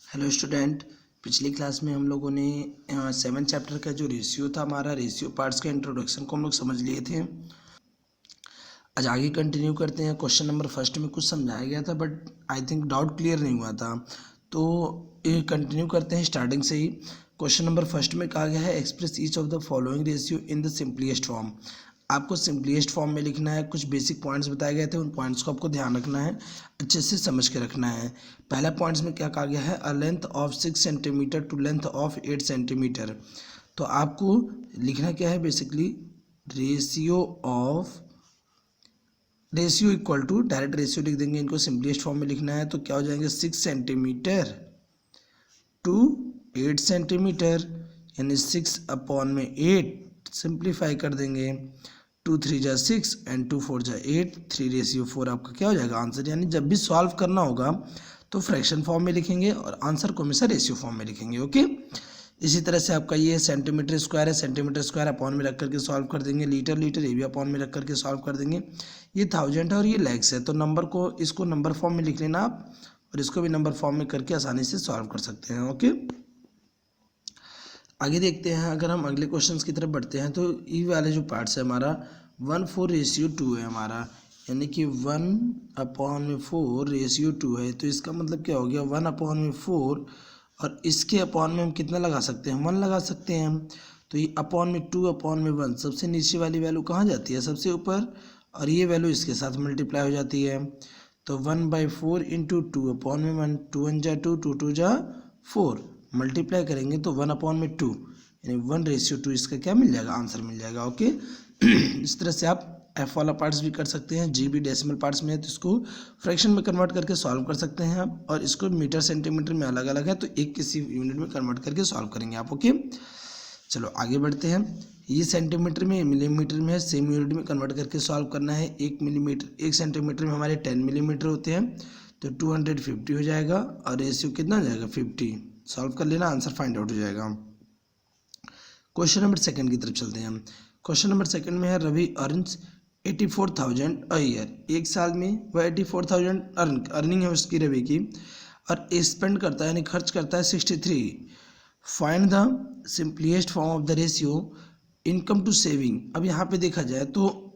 Hello student. पिछली class में हम लोगों ने 7 चैप्टर का जो रेशियो था, हमारा रेशियो पार्ट्स का इंट्रोडक्शन को हम लोग समझ लिए थे। आज आगे कंटिन्यू करते हैं। क्वेश्चन नंबर फर्स्ट में कुछ समझाया गया था but I think doubt clear नहीं हुआ था, तो ये कंटिन्यू करते हैं स्टार्टिंग से ही। क्वेश्चन नंबर फर्स्ट में कहा गया है express each of the following ratio in the simplest form. आपको सिंपलीस्ट फॉर्म में लिखना है। कुछ बेसिक पॉइंट्स बताए गए थे, उन पॉइंट्स को आपको ध्यान रखना है, अच्छे से समझ के रखना है। पहला पॉइंट्स में क्या कहा गया है, a length of 6 centimetre to length of 8 centimetre. तो आपको लिखना क्या है, basically ratio equal to, direct ratio लिख देंगे, इनको सिंपलीस्ट फॉर्म में लिखना है तो क्या हो जाएंगे 6 सेंटीमीटर टू 8 सेंटीमीटर, यानी 6/8 सिंप्लीफाई कर देंगे। 2 3 जा 6 एंड 2 4 जा 8, 3:4 आपका क्या हो जाएगा आंसर। यानी जब भी सॉल्व करना होगा तो फ्रैक्शन फॉर्म में लिखेंगे और आंसर को हमेशा रेशियो फॉर्म में लिखेंगे। ओके, इसी तरह से आपका ये सेंटीमीटर स्क्वायर है, सेंटीमीटर स्क्वायर अपॉन में रख करके सॉल्व कर देंगे। लीटर ये भी अपॉन में रख करके सॉल्व कर देंगे। ये 1000 है और ये लैक्स है, तो नंबर को, इसको नंबर फॉर्म में लिख लेना आप और इसको भी नंबर फॉर्म में करके आसानी से सॉल्व कर सकते हैं। ओके, आगे देखते हैं। अगर हम अगले क्वेश्चंस की तरफ बढ़ते हैं तो ई वाले जो पार्ट्स है हमारा 1:4:2 है हमारा, यानी कि 1/4:2 है। तो इसका मतलब क्या हो गया, 1/4 और इसके अपॉन में हम कितना लगा सकते हैं, 1 लगा सकते हैं हम। तो ये अपॉन में 2/1, सबसे नीचे वाली वैल्यू कहाँ जाती है, सबसे ऊपर, और ये वैल्यू इसके साथ मल्टीप्लाई हो जाती है। तो 1/4 इंटू 2/1, 2 1 जा 2, 2 2 जा 4, मल्टीप्लाई करेंगे तो 1/2, यानी 1:2 इसका क्या मिल जाएगा, आंसर मिल जाएगा। ओके, इस तरह से आप एफ वाला पार्ट्स भी कर सकते हैं। जी भी डेसिमल पार्ट्स में है तो इसको फ्रैक्शन में कन्वर्ट करके सॉल्व कर सकते हैं आप, और इसको मीटर सेंटीमीटर में अलग अलग है तो एक किसी यूनिट में कन्वर्ट करके सॉल्व करेंगे आप। ओके, चलो आगे बढ़ते हैं। ये सेंटीमीटर में, मिलीमीटर में है, सेम यूनिट में कन्वर्ट करके सॉल्व करना है। 1 सेंटीमीटर में हमारे 10 मिलीमीटर होते हैं, तो 250 हो जाएगा और रेशियो कितना हो जाएगा 50। सॉल्व कर लेना, आंसर फाइंड आउट हो जाएगा। क्वेश्चन नंबर सेकंड की तरफ चलते हैं हम। क्वेश्चन नंबर सेकंड में है रवि अर्न्स 84,000 अ ईयर। एक साल में वह 84,000 अर्निंग है उसकी, रवि की, और स्पेंड करता है यानी खर्च करता है 63। Find the simplest form of the ratio income to saving. अब यहाँ पे देखा जाए तो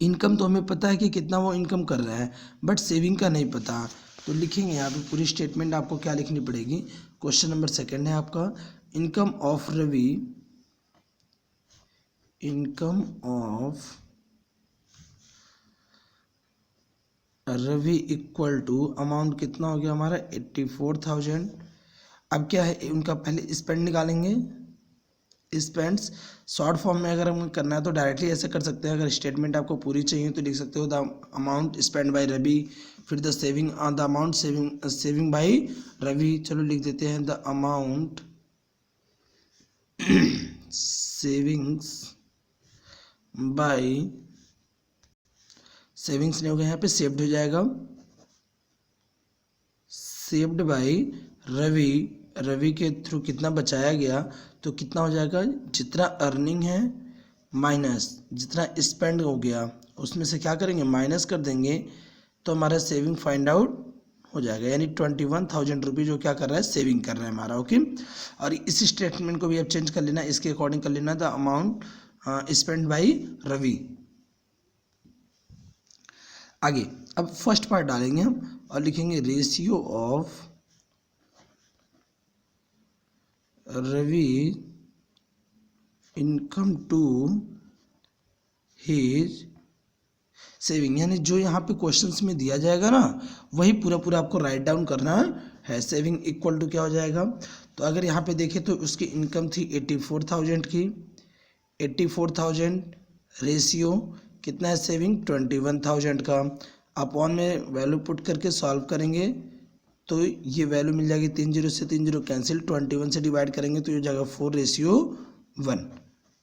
इनकम तो हमें पता है कि कितना वो इनकम कर रहा है, बट सेविंग का नहीं पता। तो लिखेंगे यहाँ पे पूरी स्टेटमेंट आपको क्या लिखनी पड़ेगी। क्वेश्चन नंबर सेकंड है आपका, income of Ravi, income of Ravi equal to amount कितना हो गया हमारा 84,000। अब क्या है, उनका पहले स्पेंड निकालेंगे। स्पेंड्स शॉर्ट फॉर्म में अगर हम करना है तो डायरेक्टली ऐसे कर सकते हैं। अगर स्टेटमेंट आपको पूरी चाहिए तो लिख सकते हो the amount spend by Ravi, फिर the saving, the amount saving by Ravi. चलो लिख देते हैं the amount savings by, savings नहीं होगा यहाँ पे, सेव्ड हो जाएगा, सेव्ड बाय रवि। रवि के थ्रू कितना बचाया गया, तो कितना हो जाएगा, जितना अर्निंग है माइनस जितना स्पेंड हो गया उसमें से क्या करेंगे, माइनस कर देंगे, तो हमारा सेविंग फाइंड आउट हो जाएगा। यानी 21,000 रुपये जो क्या कर रहा है, सेविंग कर रहा है हमारा। ओके, और इस स्टेटमेंट को भी आप चेंज कर लेना, इसके अकॉर्डिंग कर लेना, the amount spend by Ravi. आगे अब फर्स्ट पार्ट डालेंगे हम और लिखेंगे ratio of Ravi income to his saving, यानी जो यहाँ पे क्वेश्चंस में दिया जाएगा ना वही पूरा पूरा आपको राइट डाउन करना है। सेविंग इक्वल टू क्या हो जाएगा, तो अगर यहाँ पे देखें तो उसकी इनकम थी 84,000 की, 84,000 रेशियो कितना है, सेविंग 21,000 का, अपॉन में वैल्यू पुट करके सॉल्व करेंगे तो ये वैल्यू मिल जाएगी, 3 0 से 3 0 कैंसिल, 21 से डिवाइड करेंगे तो ये हो जाएगा 4:1।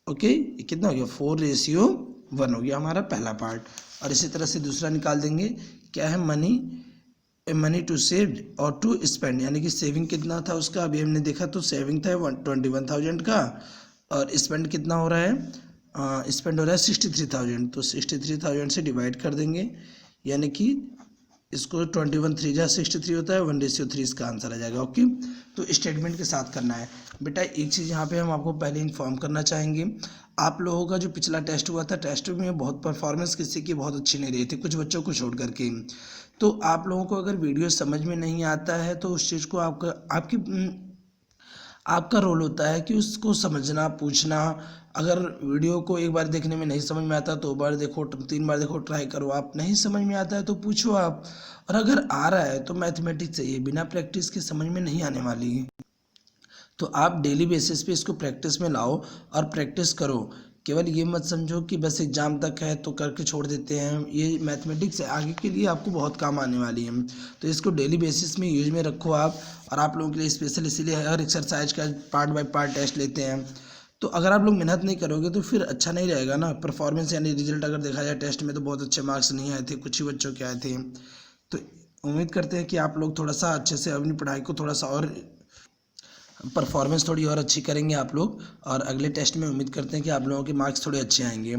ओके, ये कितना हो गया, 4:1 हो गया हमारा पहला पार्ट। और इसी तरह से दूसरा निकाल देंगे, क्या है, मनी टू सेव और टू स्पेंड, यानी कि सेविंग कितना था उसका, अभी हमने देखा तो सेविंग था 21,000 का, और स्पेंड कितना हो रहा है, स्पेंड हो रहा है 63,000, तो 63,000 से डिवाइड कर देंगे, यानी कि इसको 21 3 जा 63 होता है, 1:3 इसका आंसर आ जाएगा। ओके, तो स्टेटमेंट के साथ करना है बेटा। एक चीज़ यहाँ पे हम आपको पहले इन्फॉर्म करना चाहेंगे, आप लोगों का जो पिछला टेस्ट हुआ था, टेस्ट में बहुत परफॉर्मेंस किसी की बहुत अच्छी नहीं रही थी, कुछ बच्चों को छोड़ करके। तो आप लोगों को अगर वीडियो समझ में नहीं आता है तो उस चीज़ को आपका रोल होता है कि उसको समझना, पूछना। अगर वीडियो को एक बार देखने में नहीं समझ में आता, 2 बार देखो, 3 बार देखो, ट्राई करो। आप नहीं समझ में आता है तो पूछो आप, और अगर आ रहा है तो मैथमेटिक्स चाहिए, बिना प्रैक्टिस के समझ में नहीं आने वाली है। तो आप डेली बेसिस पे इसको प्रैक्टिस में लाओ और प्रैक्टिस करो। केवल ये मत समझो कि बस एग्ज़ाम तक है तो करके छोड़ देते हैं। ये मैथमेटिक्स आगे के लिए आपको बहुत काम आने वाली है, तो इसको डेली बेसिस में यूज में रखो आप। और आप लोगों के लिए स्पेशल इसीलिए हर एक्सरसाइज का पार्ट बाय पार्ट टेस्ट लेते हैं। तो अगर आप लोग मेहनत नहीं करोगे तो फिर अच्छा नहीं रहेगा ना परफॉर्मेंस, यानी रिजल्ट अगर देखा जाए टेस्ट में तो बहुत अच्छे मार्क्स नहीं आए थे, कुछ ही बच्चों के आए थे। तो उम्मीद करते हैं कि आप लोग थोड़ा सा अच्छे से अपनी पढ़ाई को थोड़ा सा और परफॉर्मेंस थोड़ी और अच्छी करेंगे आप लोग, और अगले टेस्ट में उम्मीद करते हैं कि आप लोगों के मार्क्स थोड़े अच्छे आएंगे।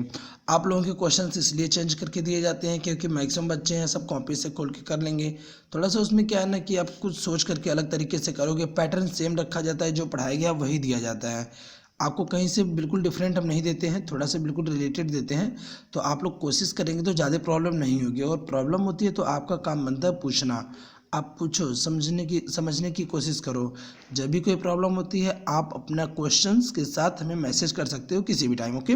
आप लोगों के क्वेश्चंस इसलिए चेंज करके दिए जाते हैं क्योंकि मैक्सिमम बच्चे हैं सब कॉपी से खोल के कर लेंगे। थोड़ा सा उसमें क्या है ना कि आप कुछ सोच करके अलग तरीके से करोगे, पैटर्न सेम रखा जाता है, जो पढ़ाया गया वही दिया जाता है। आपको कहीं से बिल्कुल डिफरेंट हम नहीं देते हैं, थोड़ा सा बिल्कुल रिलेटेड देते हैं। तो आप लोग कोशिश करेंगे तो ज़्यादा प्रॉब्लम नहीं होगी, और प्रॉब्लम होती है तो आपका काम बनता है पूछना। आप पूछो, समझने की कोशिश करो। जब भी कोई प्रॉब्लम होती है आप अपना क्वेश्चंस के साथ हमें मैसेज कर सकते हो किसी भी टाइम। ओके,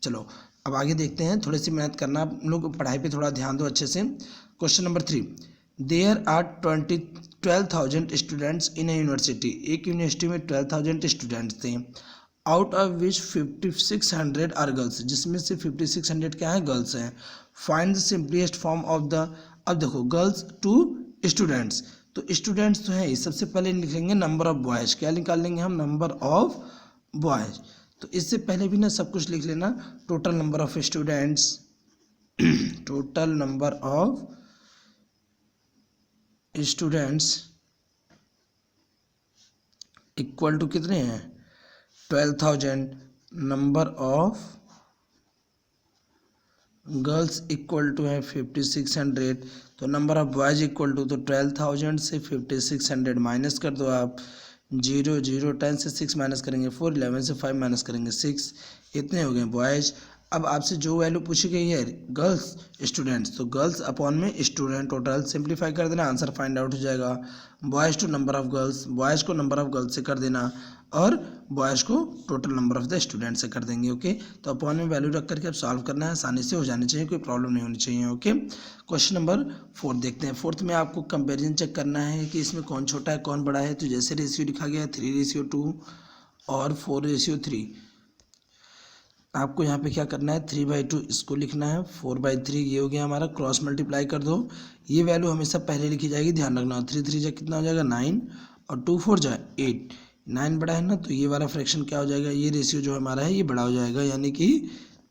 चलो अब आगे देखते हैं। थोड़ी सी मेहनत करना, आप लोग पढ़ाई पे थोड़ा ध्यान दो अच्छे से। Question number 3, there are 12,000 students in a university. एक यूनिवर्सिटी में 12,000 स्टूडेंट्स थे, out of which 5,600 are girls, जिसमें से 5,600 क्या है, गर्ल्स हैं। Find the simplest form of the, अब देखो गर्ल्स टू स्टूडेंट्स, तो स्टूडेंट्स तो है, सबसे पहले लिखेंगे नंबर ऑफ बॉयज। क्या निकाल लेंगे हम, नंबर ऑफ बॉयज। तो इससे पहले भी ना सब कुछ लिख लेना, total number of students, total number of students equal to कितने हैं, 12,000, number of girls equal to है 5,600, तो number of boys equal to, तो 12,000 से 5,600 माइनस कर दो आप, 0 0 10 से 6 माइनस करेंगे 4, 11 से 5 माइनस करेंगे 6, इतने हो गए बॉयज। अब आपसे जो वैल्यू पूछी गई है गर्ल्स स्टूडेंट्स, तो गर्ल्स अपॉन में स्टूडेंट, टोटल सिंप्लीफाई कर देना, आंसर फाइंड आउट हो जाएगा। Boys to number of girls, boys को नंबर ऑफ गर्ल्स से कर देना, और बॉयज़ को total number of the student से कर देंगे। ओके, तो अपॉन में वैल्यू रख करके अब सॉल्व करना है, आसानी से हो जानी चाहिए, कोई प्रॉब्लम नहीं होनी चाहिए। ओके, क्वेश्चन नंबर 4 देखते हैं। 4th में आपको कंपेरिजन चेक करना है कि इसमें कौन छोटा है कौन बड़ा है। तो जैसे रेशियो लिखा गया है 3:2 और 4:3, आपको यहाँ पे क्या करना है, 3/2 इसको लिखना है, 4/3 ये हो गया हमारा, क्रॉस मल्टीप्लाई कर दो। ये वैल्यू हमेशा पहले लिखी जाएगी, ध्यान रखना। 3 3 जा कितना हो जाएगा 9, और 2 4 जा 8, 9 बड़ा है ना, तो ये वाला फ्रैक्शन क्या हो जाएगा, ये रेशियो जो हमारा है ये बड़ा हो जाएगा, यानी कि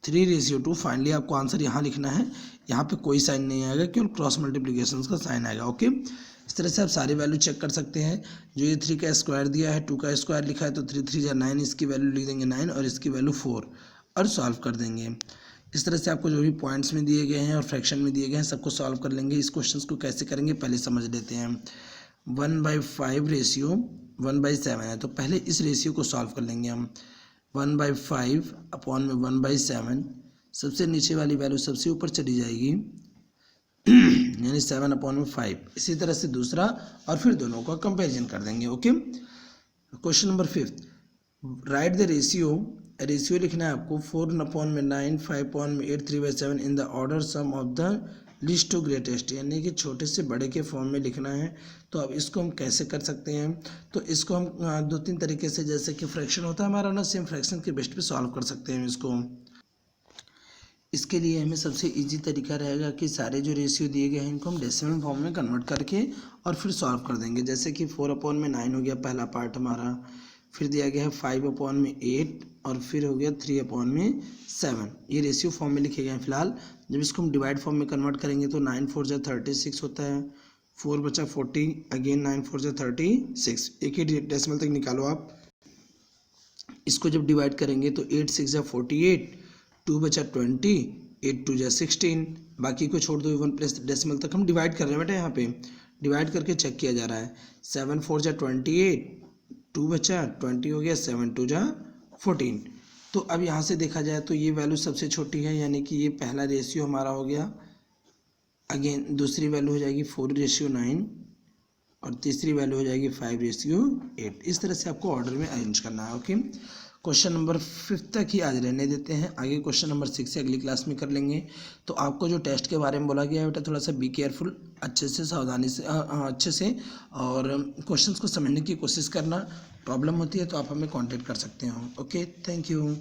3:2। फाइनली आपको आंसर यहाँ लिखना है, यहाँ पे कोई साइन नहीं आएगा, केवल क्रॉस मल्टीप्लिकेशन का साइन आएगा। ओके, इस तरह से आप सारी वैल्यू चेक कर सकते हैं। जो ये 3 का स्क्वायर दिया है, 2 का स्क्वायर लिखा है, तो 3 3 जा 9, इसकी वैल्यू लिख देंगे 9 और इसकी वैल्यू 4 और सॉल्व कर देंगे। इस तरह से आपको जो भी पॉइंट्स में दिए गए हैं और फ्रैक्शन में दिए गए हैं सबको सॉल्व कर लेंगे। इस क्वेश्चन को कैसे करेंगे पहले समझ लेते हैं। 1/5 रेशियो 1/7 है, तो पहले इस रेशियो को सॉल्व कर लेंगे हम। 1/5 अपॉन में 1/7, सबसे नीचे वाली वैल्यू सबसे ऊपर चली जाएगी, यानी 7/5। इसी तरह से दूसरा, और फिर दोनों का कंपेरिजन कर देंगे। Okay, question number 5, write the ratio लिखना है आपको 4/9, 5/8, 3/7 in the order some of the list to greatest, यानी कि छोटे से बड़े के फॉर्म में लिखना है। तो अब इसको हम कैसे कर सकते हैं, तो इसको हम 2-3 तरीके से, जैसे कि फ्रैक्शन होता है हमारा ना, सेम फ्रैक्शन के बेस पे सॉल्व कर सकते हैं इसको। इसके लिए हमें सबसे इजी तरीका रहेगा कि सारे जो रेशियो दिए गए हैं इनको हम डेसिमल फॉर्म में कन्वर्ट करके और फिर सॉल्व कर देंगे। जैसे कि 4/9 हो गया पहला पार्ट हमारा, फिर दिया गया है 5/8, और फिर हो गया 3/7। ये रेशियो फॉर्म में लिखे गए हैं फिलहाल। जब इसको हम डिवाइड फॉर्म में कन्वर्ट करेंगे तो 9 4 जा 36 होता है, 4 बचा 40, अगेन 9 4 जा 36, एक ही डेसिमल तक निकालो आप। इसको जब डिवाइड करेंगे तो 8 6 जा 48, 2 बचा 20, 8 2 जा 16, बाकी को छोड़ दो, 1 प्लस डेसिमल तक हम डिवाइड कर रहे हैं बेटा, यहाँ पे डिवाइड करके चेक किया जा रहा है। 7 4 जा 28, 2 बचा, 20 हो गया, 7 2 जा 14। तो अब यहाँ से देखा जाए तो ये वैल्यू सबसे छोटी है, यानी कि ये पहला रेशियो हमारा हो गया। अगेन दूसरी वैल्यू हो जाएगी 4:9 और तीसरी वैल्यू हो जाएगी 5:8। इस तरह से आपको ऑर्डर में अरेंज करना है। ओके, क्वेश्चन नंबर 5 तक ही आज रहने देते हैं, आगे क्वेश्चन नंबर 6 से अगली क्लास में कर लेंगे। तो आपको जो टेस्ट के बारे में बोला गया है बेटा, थोड़ा सा बी केयरफुल, अच्छे से सावधानी से अच्छे से और क्वेश्चंस को समझने की कोशिश करना। प्रॉब्लम होती है तो आप हमें कांटेक्ट कर सकते हो। Okay, thank you.